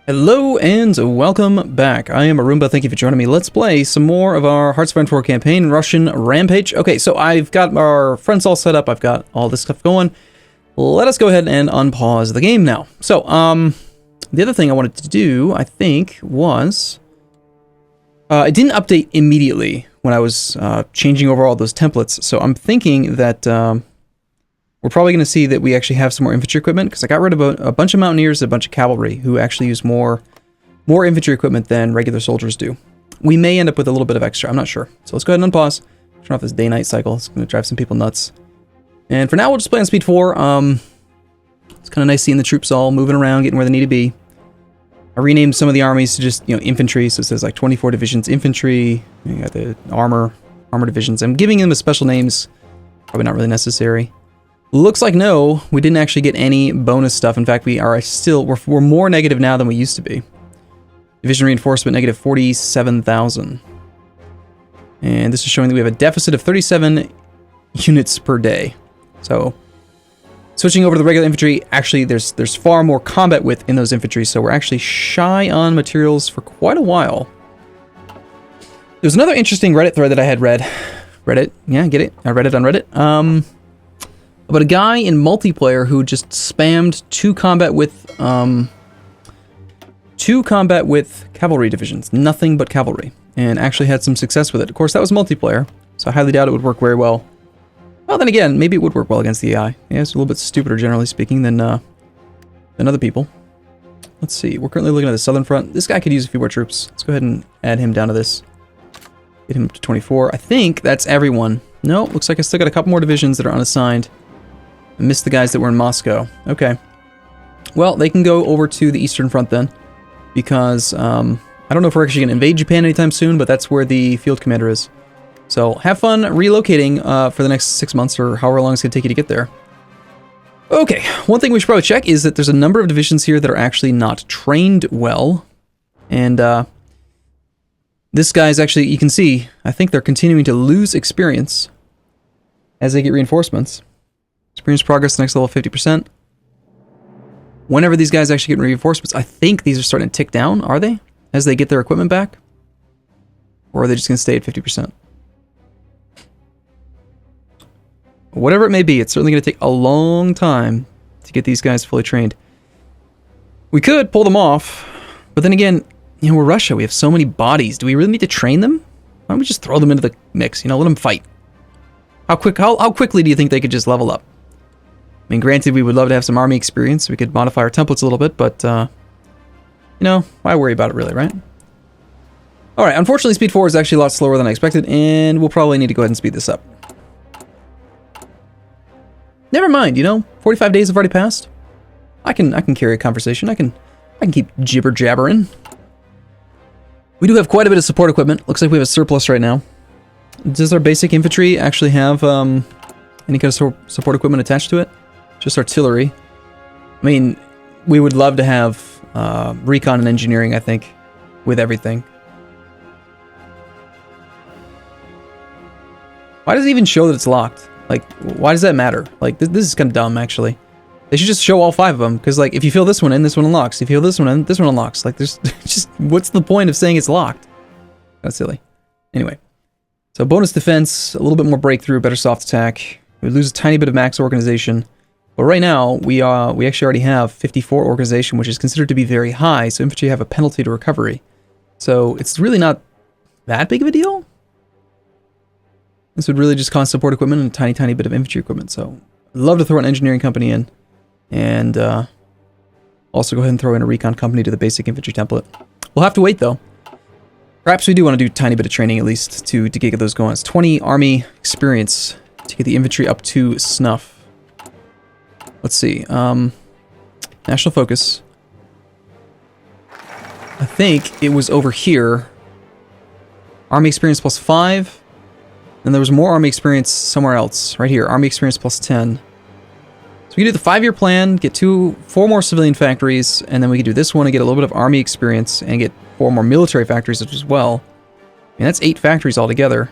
Hello and welcome back. I am Arumba. Thank you for joining me. Let's play some more of our Hearts of Iron 4 campaign, Russian Rampage. Okay, so I've got our friends all set up. I've got all this stuff going. Let us go ahead and unpause the game now. So, the other thing I wanted to do, I think, was... it didn't update immediately when I was changing over all those templates, so I'm thinking that... we're probably going to see that we actually have some more infantry equipment, because I got rid of a bunch of mountaineers and a bunch of cavalry who actually use more infantry equipment than regular soldiers do. We may end up with a little bit of extra, I'm not sure. So let's go ahead and unpause, turn off this day-night cycle. It's going to drive some people nuts. And for now, we'll just play on speed 4. It's kind of nice seeing the troops all moving around, getting where they need to be. I renamed some of the armies to just, infantry, so it says like 24 divisions infantry. You got the armor divisions. I'm giving them the special names, probably not really necessary. Looks like no, we didn't actually get any bonus stuff. In fact, we're more negative now than we used to be. Division reinforcement, negative 47,000. And this is showing that we have a deficit of 37 units per day. So, switching over to the regular infantry, actually there's far more combat width in those infantry, so we're actually shy on materials for quite a while. There's another interesting Reddit thread that I had read. Reddit, yeah, get it? I read it on Reddit. But a guy in multiplayer who just spammed two combat with cavalry divisions, nothing but cavalry, and actually had some success with it. Of course, that was multiplayer, so I highly doubt it would work very well. Well, then again, maybe it would work well against the AI. Yeah, it's a little bit stupider, generally speaking, than other people. Let's see. We're currently looking at the southern front. This guy could use a few more troops. Let's go ahead and add him down to this. Get him up to 24. I think that's everyone. No, looks like I still got a couple more divisions that are unassigned. I missed the guys that were in Moscow. Okay. Well, they can go over to the Eastern Front then, because I don't know if we're actually going to invade Japan anytime soon, but that's where the field commander is. So have fun relocating for the next 6 months or however long it's going to take you to get there. Okay, one thing we should probably check is that there's a number of divisions here that are actually not trained well. And this guy's actually, you can see, I think they're continuing to lose experience as they get reinforcements. Experience progress, the next level 50%. Whenever these guys actually get reinforcements, I think these are starting to tick down, are they? As they get their equipment back? Or are they just going to stay at 50%? Whatever it may be, it's certainly going to take a long time to get these guys fully trained. We could pull them off, but then again, we're Russia, we have so many bodies. Do we really need to train them? Why don't we just throw them into the mix, let them fight? How quickly do you think they could just level up? I mean, granted, we would love to have some army experience. We could modify our templates a little bit, but, why worry about it really, right? Alright, unfortunately, speed 4 is actually a lot slower than I expected, and we'll probably need to go ahead and speed this up. Never mind, 45 days have already passed. I can carry a conversation. I can keep jibber-jabbering. We do have quite a bit of support equipment. Looks like we have a surplus right now. Does our basic infantry actually have any kind of support equipment attached to it? Just artillery. I mean, we would love to have recon and engineering, I think, with everything. Why does it even show that it's locked? Like, why does that matter? Like, this is kind of dumb, actually. They should just show all 5 of them, because, like, if you fill this one in, this one unlocks. If you fill this one in, this one unlocks. Like, there's just... What's the point of saying it's locked? That's silly. Anyway. So, bonus defense, a little bit more breakthrough, better soft attack. We lose a tiny bit of max organization. But right now, we actually already have 54 organization, which is considered to be very high, so infantry have a penalty to recovery. So, it's really not that big of a deal. This would really just cost support equipment and a tiny bit of infantry equipment. So, I'd love to throw an engineering company in. And also go ahead and throw in a recon company to the basic infantry template. We'll have to wait, though. Perhaps we do want to do a tiny bit of training, at least, to get those going. It's 20 army experience to get the infantry up to snuff. Let's see. National focus. I think it was over here. Army experience plus 5. Then there was more army experience somewhere else. Right here. Army experience plus 10. So we can do the 5-year plan, get 4 more civilian factories, and then we can do this one and get a little bit of army experience and get 4 more military factories as well. And that's 8 factories altogether.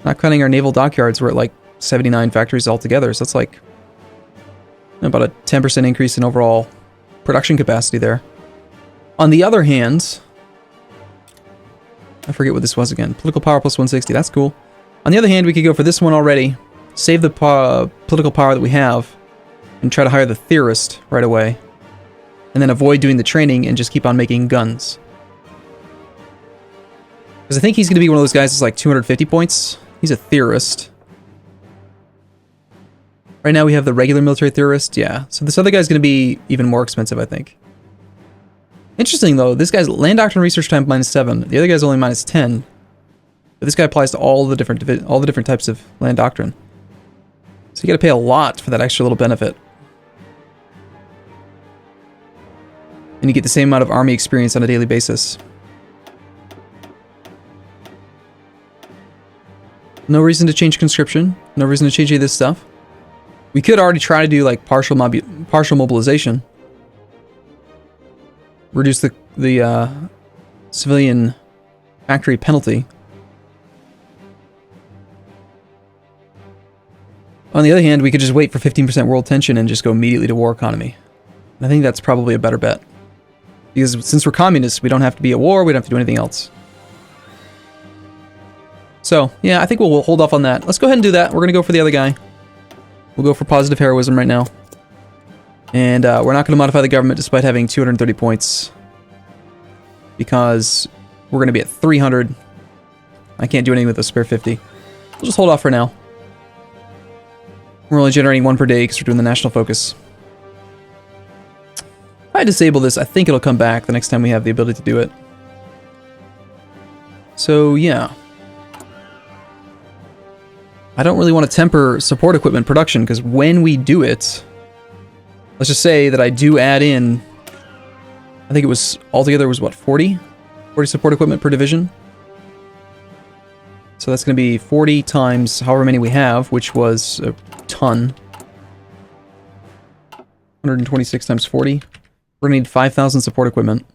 Not counting our naval dockyards, we're at like 79 factories altogether, so that's like about a 10% increase in overall production capacity there. On the other hand, I forget what this was again. Political power plus 160. That's cool. On the other hand, we could go for this one already. Save the political power that we have. And try to hire the theorist right away. And then avoid doing the training and just keep on making guns. Because I think he's going to be one of those guys that's like 250 points. He's a theorist. Right now we have the regular military theorist. Yeah. So this other guy's going to be even more expensive, I think. Interesting, though. This guy's land doctrine research time -7. The other guy's only -10. But this guy applies to all the different types of land doctrine. So you got to pay a lot for that extra little benefit. And you get the same amount of army experience on a daily basis. No reason to change conscription. No reason to change any of this stuff. We could already try to do like partial mobilization. Reduce the civilian factory penalty. On the other hand, we could just wait for 15% world tension and just go immediately to war economy. And I think that's probably a better bet. Because since we're communists, we don't have to be at war, we don't have to do anything else. So, yeah, I think we'll hold off on that. Let's go ahead and do that. We're going to go for the other guy. We'll go for positive heroism right now. And we're not going to modify the government despite having 230 points. Because we're going to be at 300. I can't do anything with a spare 50. We'll just hold off for now. We're only generating 1 per day because we're doing the national focus. If I disable this, I think it'll come back the next time we have the ability to do it. So, yeah. I don't really want to temper support equipment production, because when we do it... Let's just say that I do add in... I think it was... Altogether was what, 40? 40 support equipment per division? So that's going to be 40 times however many we have, which was a ton. 126 times 40. We're going to need 5,000 support equipment.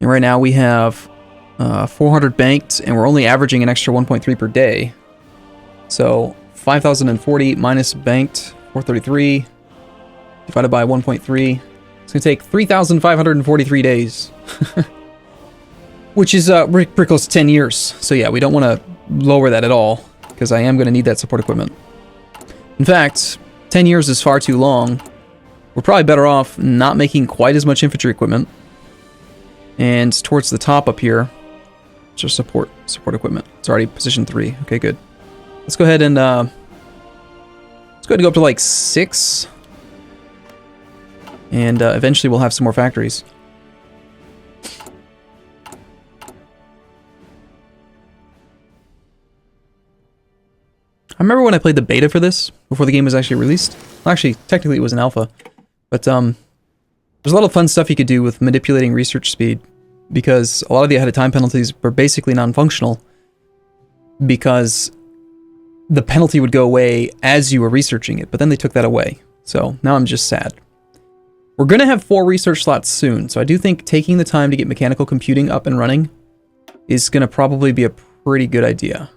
And right now we have 400 banked, and we're only averaging an extra 1.3 per day. So 5,040 minus banked, 433, divided by 1.3. It's going to take 3,543 days. Which is pretty close to 10 years. So yeah, we don't want to lower that at all, because I am going to need that support equipment. In fact, 10 years is far too long. We're probably better off not making quite as much infantry equipment. And towards the top up here, just support equipment. It's already position 3. Okay, good. Let's go ahead and go up to like 6. And eventually we'll have some more factories. I remember when I played the beta for this, before the game was actually released. Well, actually, technically it was an alpha. But there's a lot of fun stuff you could do with manipulating research speed, because a lot of the ahead-of-time penalties were basically non-functional, because the penalty would go away as you were researching it, but then they took that away. So now I'm just sad. We're going to have 4 research slots soon, so I do think taking the time to get mechanical computing up and running is going to probably be a pretty good idea.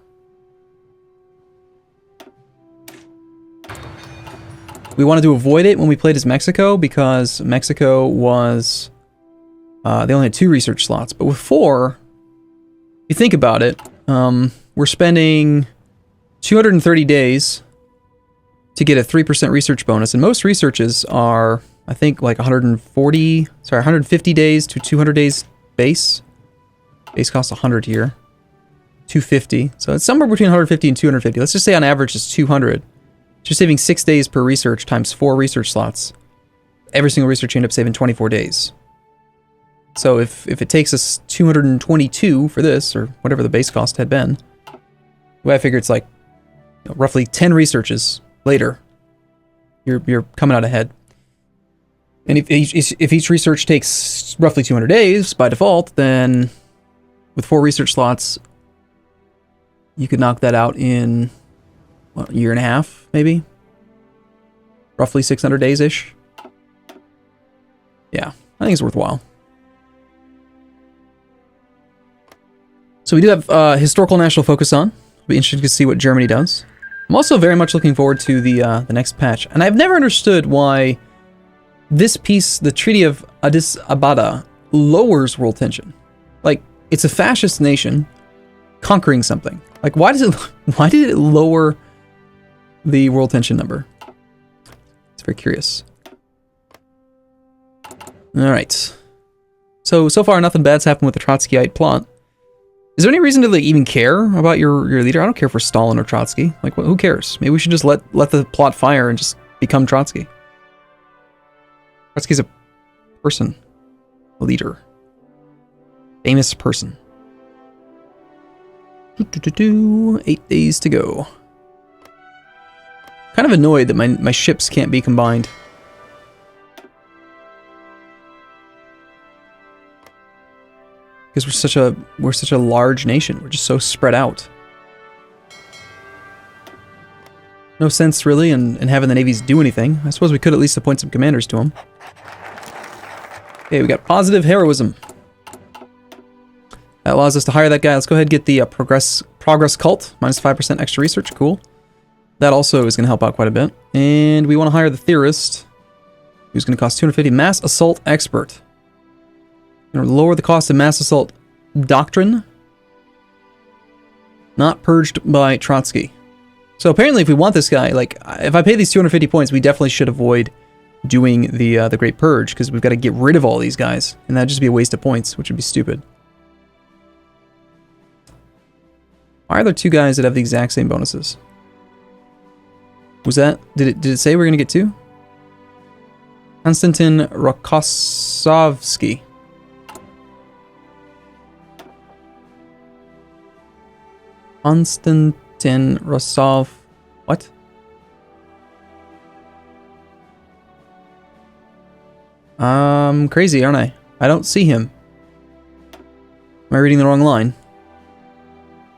We wanted to avoid it when we played as Mexico, because Mexico was... they only had 2 research slots. But with 4, if you think about it, we're spending 230 days to get a 3% research bonus. And most researches are, I think, like 150 days to 200 days base. Base costs 100 here. 250. So it's somewhere between 150 and 250. Let's just say on average it's 200. You're saving 6 days per research times 4 research slots. Every single research you end up saving 24 days. So if it takes us 222 for this, or whatever the base cost had been, the way I figure it's like roughly 10 researches later, you're coming out ahead. And if each research takes roughly 200 days by default, then with 4 research slots, you could knock that out in... what, a year and a half, maybe? Roughly 600 days-ish. Yeah, I think it's worthwhile. So we do have historical national focus on. It'll be interesting to see what Germany does. I'm also very much looking forward to the next patch. And I've never understood why this piece, the Treaty of Addis Ababa, lowers world tension. Like, it's a fascist nation conquering something. Like, why did it lower the world tension number? It's very curious. All right. So far, nothing bad's happened with the Trotskyite plot. Is there any reason to like, even care about your leader? I don't care for Stalin or Trotsky. Like, who cares? Maybe we should just let the plot fire and just become Trotsky. Trotsky's a person. A leader. Famous person. 8 days to go. Kind of annoyed that my ships can't be combined. Because we're such a large nation. We're just so spread out. No sense really in having the navies do anything. I suppose we could at least appoint some commanders to them. Okay, we got positive heroism. That allows us to hire that guy. Let's go ahead and get the progress cult. Minus 5% extra research. Cool. That also is going to help out quite a bit. And we want to hire the theorist, who's going to cost 250. Mass assault expert. Going to lower the cost of mass assault doctrine. Not purged by Trotsky. So apparently if we want this guy, like, if I pay these 250 points, we definitely should avoid doing the Great Purge, because we've got to get rid of all these guys. And that'd just be a waste of points, which would be stupid. Why are there two guys that have the exact same bonuses? Was that... Did it say we're going to get two? Konstantin Rokossovsky. Konstantin Rosov... What? I'm crazy, aren't I? I don't see him. Am I reading the wrong line?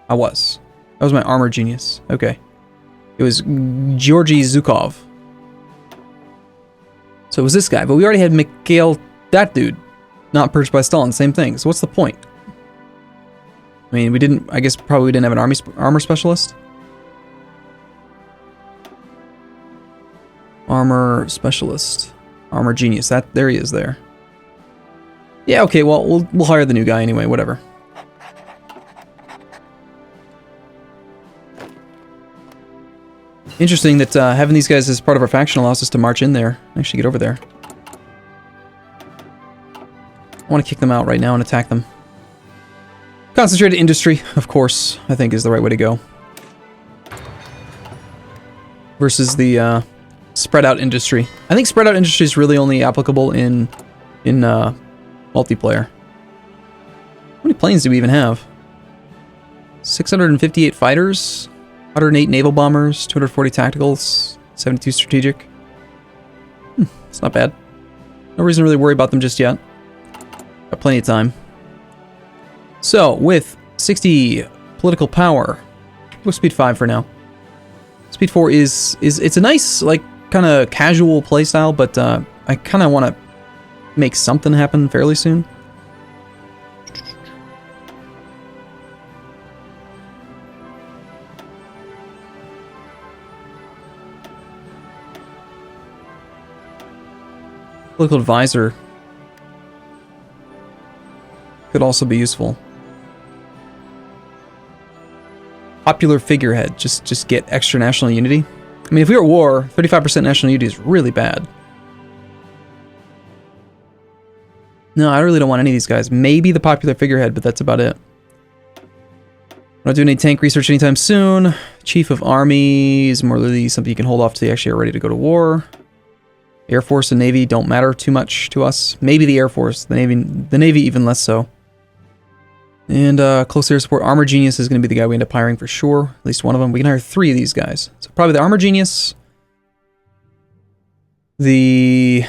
I was. That was my armor genius. Okay. It was Georgy Zhukov. So it was this guy, but we already had Mikhail, that dude. Not purged by Stalin, same thing. So what's the point? I mean, we didn't, I guess probably we didn't have an armor specialist. Armor specialist. Armor genius. There he is there. Yeah, okay, well, we'll hire the new guy anyway, whatever. Interesting that having these guys as part of our faction allows us to march in there. Actually get over there. I want to kick them out right now and attack them. Concentrated industry, of course, I think is the right way to go. Versus the spread out industry. I think spread out industry is really only applicable in multiplayer. How many planes do we even have? 658 fighters, 108 naval bombers, 240 tacticals, 72 strategic. It's not bad. No reason to really worry about them just yet. Got plenty of time. So, with 60 political power, we'll speed 5 for now. Speed 4 is it's a nice, like, kind of casual playstyle, but I kind of want to make something happen fairly soon. Political advisor could also be useful. Popular figurehead, just get extra national unity. I mean, if we were at war, 35% national unity is really bad. No, I really don't want any of these guys. Maybe the popular figurehead, but that's about it. We're not doing any tank research anytime soon. Chief of Army is more really something you can hold off till you actually are ready to go to war. Air Force and Navy don't matter too much to us. Maybe the Air Force, the Navy even less so. And close air support, Armor Genius is going to be the guy we end up hiring for sure. At least one of them. We can hire 3 of these guys. So probably the Armor Genius. That's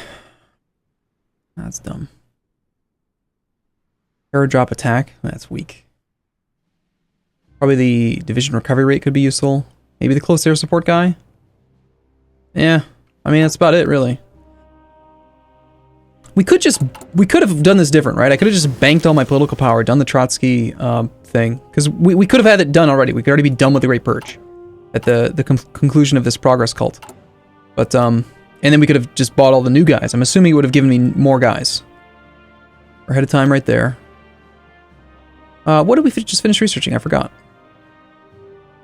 dumb. Airdrop attack. That's weak. Probably the division recovery rate could be useful. Maybe the close air support guy. Yeah. I mean, that's about it, really. We could have done this different, right? I could have just banked all my political power, done the Trotsky thing, because we could have had it done already. We could already be done with the Great Purge at the conclusion of this progress cult. But and then we could have just bought all the new guys. I'm assuming it would have given me more guys, We're ahead of time right there. What did we just finish researching? I forgot.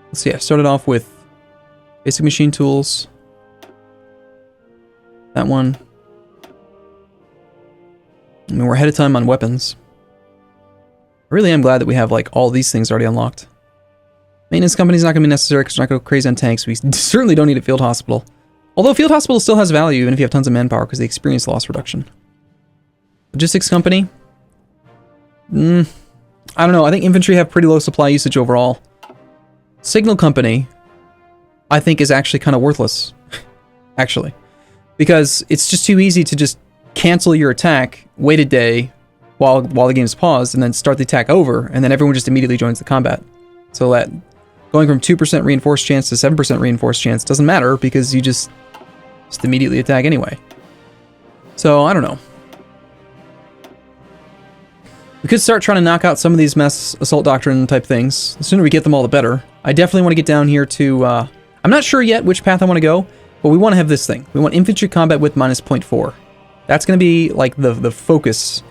Let's see, I started off with basic machine tools. That one. I mean, we're ahead of time on weapons. I really am glad that we have, like, all these things already unlocked. Maintenance company's not going to be necessary because we're not going to go crazy on tanks. We certainly don't need a field hospital. Although field hospital still has value even if you have tons of manpower because they experience loss reduction. Logistics company. I don't know. I think infantry have pretty low supply usage overall. Signal company, I think, is actually kind of worthless. Actually. Because it's just too easy to just cancel your attack, wait a day while the game's paused, and then start the attack over, and then everyone just immediately joins the combat. So that going from 2% reinforced chance to 7% reinforced chance doesn't matter because you just immediately attack anyway. So, I don't know. We could start trying to knock out some of these mass assault doctrine type things. The sooner we get them all, the better. I definitely want to get down here to... I'm not sure yet which path I want to go, but we want to have this thing. We want infantry combat with minus 0.4. That's going to be like the focus.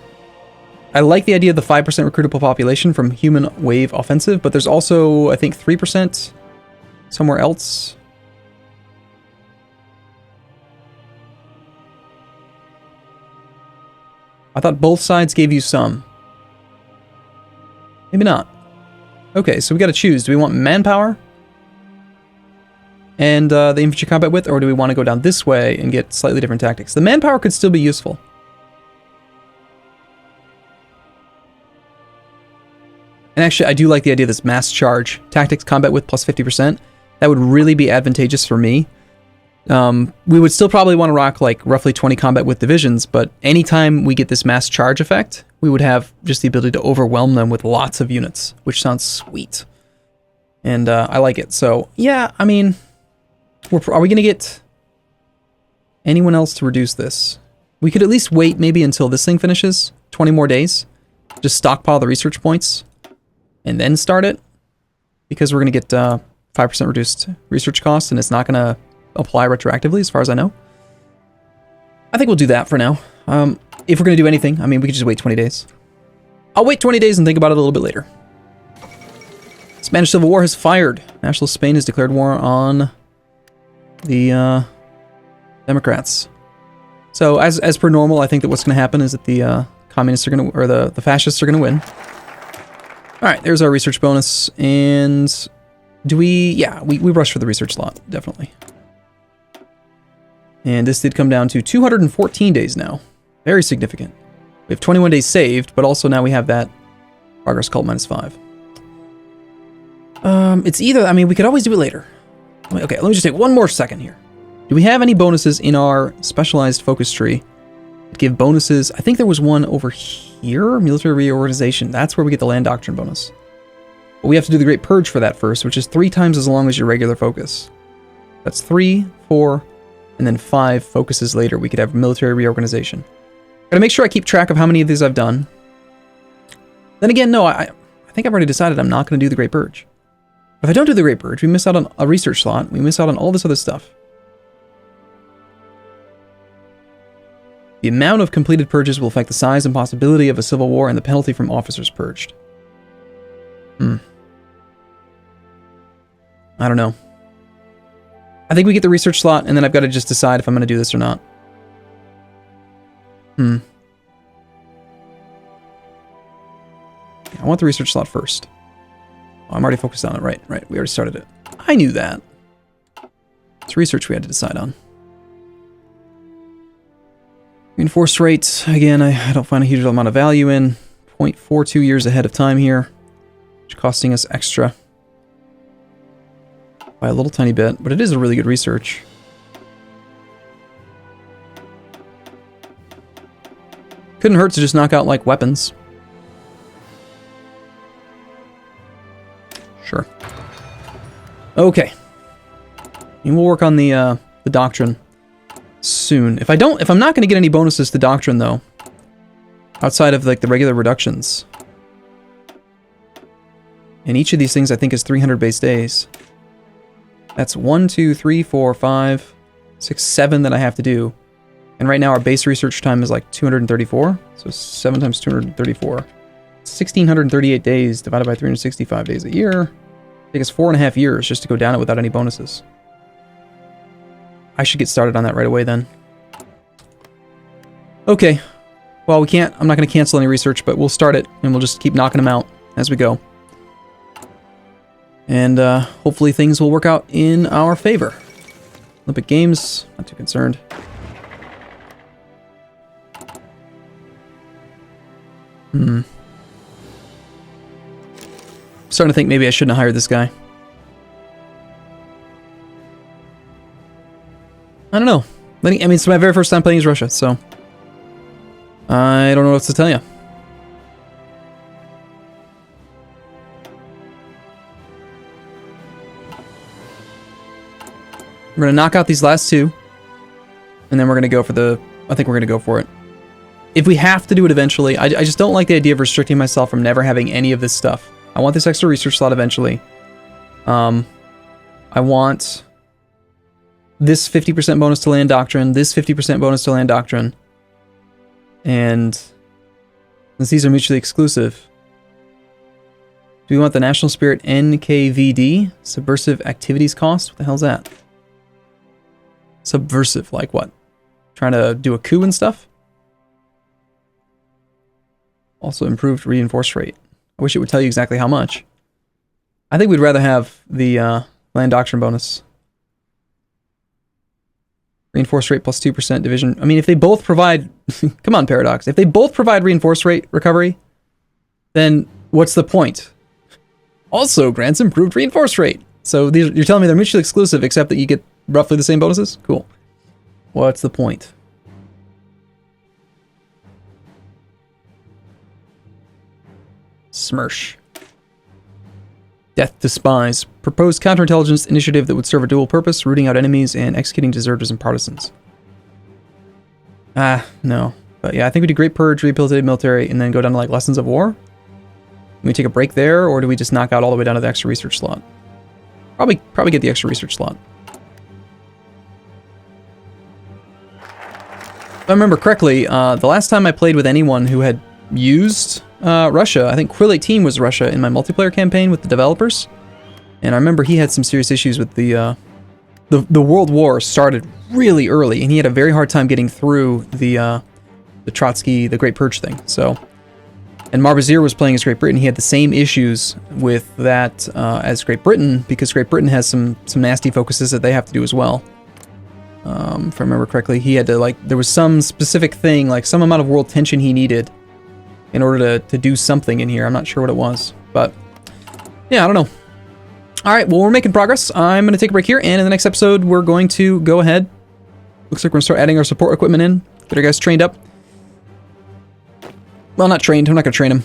I like the idea of the 5% recruitable population from human wave offensive, but there's also, I think, 3% somewhere else. I thought both sides gave you some. Maybe not. Okay, so we got to choose. Do we want manpower and the infantry combat width, or do we want to go down this way and get slightly different tactics? The manpower could still be useful. And actually, I do like the idea of this mass charge. Tactics combat width plus 50%. That would really be advantageous for me. We would still probably want to rock like roughly 20 combat width divisions, but anytime we get this mass charge effect, we would have just the ability to overwhelm them with lots of units, which sounds sweet. And I like it. So, yeah, I mean, are we going to get anyone else to reduce this? We could at least wait maybe until this thing finishes. 20 more days. Just stockpile the research points and then start it. Because we're going to get 5% reduced research costs, and it's not going to apply retroactively as far as I know. I think we'll do that for now. If we're going to do anything, I mean, we could just wait 20 days. I'll wait 20 days and think about it a little bit later. Spanish Civil War has fired. Nationalist Spain has declared war on the Democrats. So as per normal, I think that what's going to happen is that the communists are going to, or the fascists are going to win. All right, there's our research bonus. And do we, yeah, we rush for the research slot, definitely. And this did come down to 214 days now. Very significant. We have 21 days saved, but also now we have that progress cult -5. It's either, I mean, we could always do it later. Okay, let me just take one more second here. Do we have any bonuses in our specialized focus tree that give bonuses? I think there was one over here, military reorganization. That's where we get the land doctrine bonus. But we have to do the Great Purge for that first, which is 3 times as long as your regular focus. That's 3, 4, and then 5 focuses later. We could have military reorganization. Gotta make sure I keep track of how many of these I've done. Then again, no, I think I've already decided I'm not going to do the Great Purge. If I don't do the Great Purge, we miss out on a research slot. We miss out on all this other stuff. The amount of completed purges will affect the size and possibility of a civil war and the penalty from officers purged. I don't know. I think we get the research slot, and then I've got to just decide if I'm going to do this or not. Yeah, I want the research slot first. Oh, I'm already focused on it. Right. We already started it. I knew that. It's research we had to decide on. Reinforced rates, again, I don't find a huge amount of value in. 0.42 years ahead of time here, which is costing us extra by a little tiny bit, but it is a really good research. Couldn't hurt to just knock out, like, weapons. Sure. Okay. And we'll work on the doctrine soon. If I'm not going to get any bonuses to doctrine, though, outside of, like, the regular reductions, and each of these things I think is 300 base days. That's 1, 2, 3, 4, 5, 6, 7 that I have to do. And right now our base research time is like 234. So 7 times 234. 1,638 days divided by 365 days a year. Take us 4.5 years just to go down it without any bonuses. I should get started on that right away then. Okay. Well, we can't. I'm not going to cancel any research, but we'll start it and we'll just keep knocking them out as we go. And hopefully things will work out in our favor. Olympic Games, not too concerned. Starting to think maybe I shouldn't have hired this guy. I don't know. I mean, it's my very first time playing as Russia, so I don't know what to tell you. We're going to knock out these last two, and then we're going to go for the... I think we're going to go for it. If we have to do it eventually, I just don't like the idea of restricting myself from never having any of this stuff. I want this extra research slot eventually. I want this 50% bonus to land Doctrine, this 50% bonus to land Doctrine. And since these are mutually exclusive, do we want the National Spirit NKVD? Subversive Activities Cost? What the hell's that? Subversive, like what? Trying to do a coup and stuff? Also improved reinforce rate. I wish it would tell you exactly how much. I think we'd rather have the land doctrine bonus. Reinforce rate plus 2% division. I mean, if they both provide... Come on, Paradox. If they both provide reinforce rate recovery, then what's the point? Also grants improved reinforce rate. So these, you're telling me they're mutually exclusive except that you get roughly the same bonuses? Cool. What's the point? Smirsh. Death to Spies. Proposed counterintelligence initiative that would serve a dual purpose, rooting out enemies and executing deserters and partisans. No. But yeah, I think we do Great Purge, rehabilitated military, and then go down to like Lessons of War. Do we take a break there, or do we just knock out all the way down to the extra research slot? Probably get the extra research slot. If I remember correctly, the last time I played with anyone who had used Russia, I think Quill18 was Russia in my multiplayer campaign with the developers, and I remember he had some serious issues with the World War started really early, and he had a very hard time getting through the Trotsky, the Great Purge thing. So, and Marbazir was playing as Great Britain. He had the same issues with that as Great Britain, because Great Britain has some nasty focuses that they have to do as well. If I remember correctly, he had to, like, there was some specific thing, like some amount of world tension he needed in order to do something in here. I'm not sure what it was, but yeah, I don't know. All right, well, we're making progress. I'm going to take a break here, and in the next episode, we're going to go ahead. Looks like we're going to start adding our support equipment in, get our guys trained up. Well, not trained. I'm not going to train them.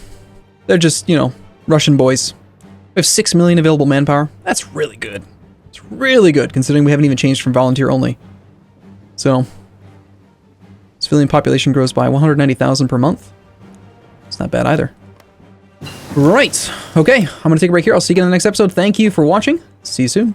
They're just, you know, Russian boys. We have 6 million available manpower. That's really good. It's really good, considering we haven't even changed from volunteer only. So, civilian population grows by 190,000 per month. It's not bad either. Right. Okay, I'm going to take a break here. I'll see you again in the next episode. Thank you for watching. See you soon.